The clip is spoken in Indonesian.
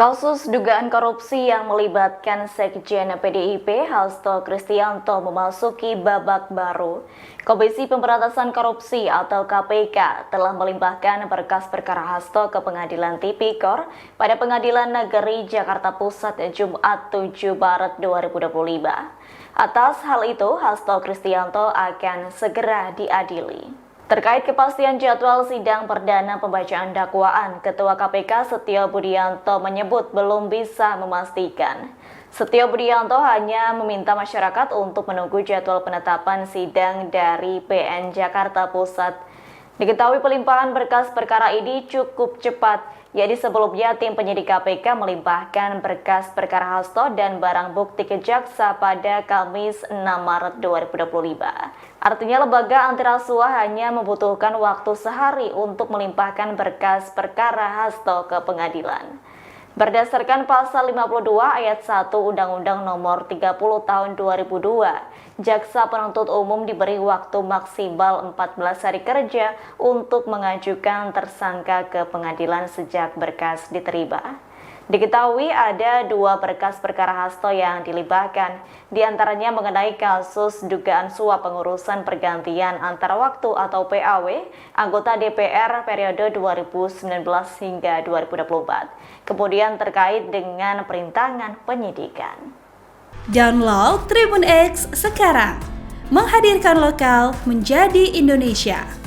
Kasus dugaan korupsi yang melibatkan Sekjen PDIP Hasto Kristianto memasuki babak baru. Komisi Pemberantasan Korupsi atau KPK telah melimpahkan berkas perkara Hasto ke Pengadilan Tipikor pada Pengadilan Negeri Jakarta Pusat Jumat 7 Maret 2025. Atas hal itu, Hasto Kristianto akan segera diadili. Terkait kepastian jadwal sidang perdana pembacaan dakwaan, Ketua KPK Setio Budianto menyebut belum bisa memastikan. Setio Budianto hanya meminta masyarakat untuk menunggu jadwal penetapan sidang dari PN Jakarta Pusat. Diketahui pelimpahan berkas perkara ini cukup cepat, yaitu sebelumnya tim penyidik KPK melimpahkan berkas perkara Hasto dan barang bukti ke jaksa pada Kamis 6 Maret 2025. Artinya lembaga anti rasuah hanya membutuhkan waktu sehari untuk melimpahkan berkas perkara Hasto ke pengadilan. Berdasarkan pasal 52 ayat 1 Undang-Undang Nomor 30 Tahun 2002, jaksa penuntut umum diberi waktu maksimal 14 hari kerja untuk mengajukan tersangka ke pengadilan sejak berkas diterima. Diketahui ada 2 berkas perkara Hasto yang dilimpahkan, diantaranya mengenai kasus dugaan suap pengurusan pergantian antara waktu atau PAW anggota DPR periode 2019 hingga 2024. Kemudian terkait dengan perintangan penyidikan. Download Tribun X sekarang, menghadirkan lokal menjadi Indonesia.